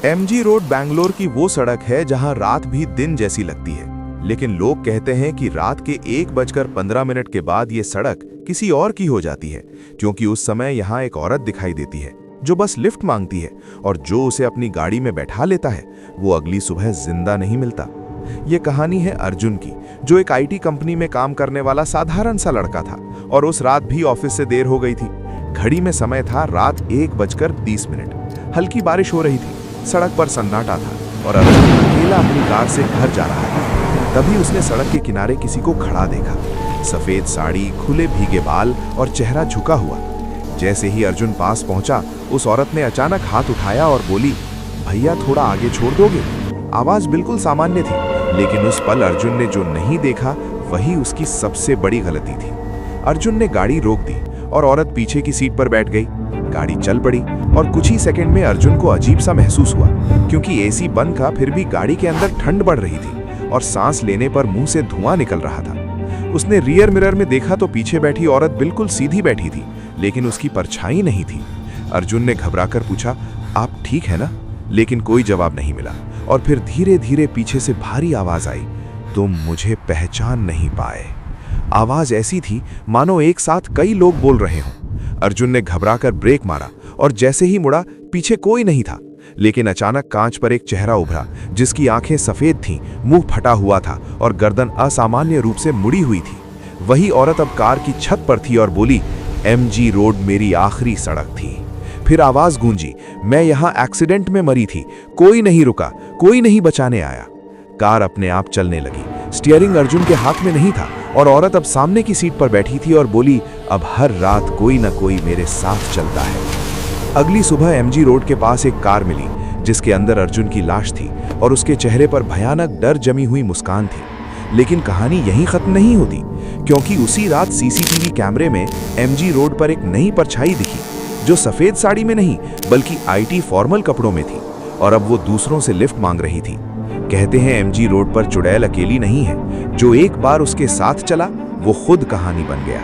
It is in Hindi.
एमजी रोड बैंगलोर की वो सड़क है जहां रात भी दिन जैसी लगती है, लेकिन लोग कहते हैं कि रात के 1:15 के बाद ये सड़क किसी और की हो जाती है, क्योंकि उस समय यहाँ एक औरत दिखाई देती है जो बस लिफ्ट मांगती है, और जो उसे अपनी गाड़ी में बैठा लेता है वो अगली सुबह जिंदा नहीं मिलता। ये कहानी है अर्जुन की, जो एक आईटी कंपनी में काम करने वाला साधारण सा लड़का था और उस रात भी ऑफिस से देर हो गई थी। घड़ी में समय था रात 1:30। हल्की बारिश हो रही थी, सड़क पर सन्नाटा था और अर्जुन अकेला अपनी कार से घर जा रहा था। तभी उसने सड़क के किनारे किसी को खड़ा देखा। सफेद साड़ी, खुले भीगे बाल और चेहरा झुका हुआ। जैसे ही अर्जुन पास पहुंचा, उस औरत ने अचानक हाथ उठाया और बोली, भैया थोड़ा आगे छोड़ दोगे? आवाज बिल्कुल सामान्य थी, लेकिन उस पल अर्जुन ने जो नहीं देखा वही उसकी सबसे बड़ी गलती थी। अर्जुन ने गाड़ी रोक दी और औरत पीछे की सीट पर बैठ गई। गाड़ी चल पड़ी और कुछ ही सेकंड में अर्जुन को अजीब सा महसूस हुआ, क्योंकि एसी बंद था, फिर भी गाड़ी के अंदर ठंड बढ़ रही थी और सांस लेने पर मुंह से धुआं निकल रहा था। उसने रियर मिरर में देखा तो पीछे बैठी औरत बिल्कुल सीधी बैठी थी, लेकिन उसकी परछाई नहीं थी। अर्जुन ने घबराकर पूछा, आप ठीक है ना? लेकिन कोई जवाब नहीं मिला और फिर धीरे धीरे पीछे से भारी आवाज आई, तुम मुझे पहचान नहीं पाए। आवाज ऐसी थी मानो एक साथ कई लोग बोल रहे हों। अर्जुन ने घबराकर ब्रेक मारा और जैसे ही मुड़ा, पीछे कोई नहीं था, लेकिन अचानक कांच पर एक चेहरा उभरा जिसकी आंखें सफेद थीं, मुंह फटा हुआ था और गर्दन असामान्य रूप से मुड़ी हुई थी। वही औरत अब कार की छत पर थी और बोली, एमजी रोड मेरी आखिरी सड़क थी। फिर आवाज गूंजी, मैं यहां एक्सीडेंट में मरी थी, कोई नहीं रुका, कोई नहीं बचाने आया। कार अपने आप चलने लगी। स्टीयरिंग अर्जुन के हाथ में नहीं था और औरत अब सामने की सीट पर बैठी थी और बोली, अब हर रात कोई ना कोई मेरे साथ चलता है। अगली सुबह एमजी रोड के पास एक कार मिली जिसके अंदर अर्जुन की लाश थी और उसके चेहरे पर भयानक डर जमी हुई मुस्कान थी। लेकिन कहानी यहीं खत्म नहीं होती, क्योंकि उसी रात सीसीटीवी कैमरे में एमजी रोड पर एक नई परछाई दिखी, जो सफेद साड़ी में नहीं बल्कि आईटी फॉर्मल कपड़ों में थी, और अब वो दूसरों से लिफ्ट मांग रही थी। कहते हैं एमजी रोड पर चुड़ैल अकेली नहीं है, जो एक बार उसके साथ चला वो खुद कहानी बन गया।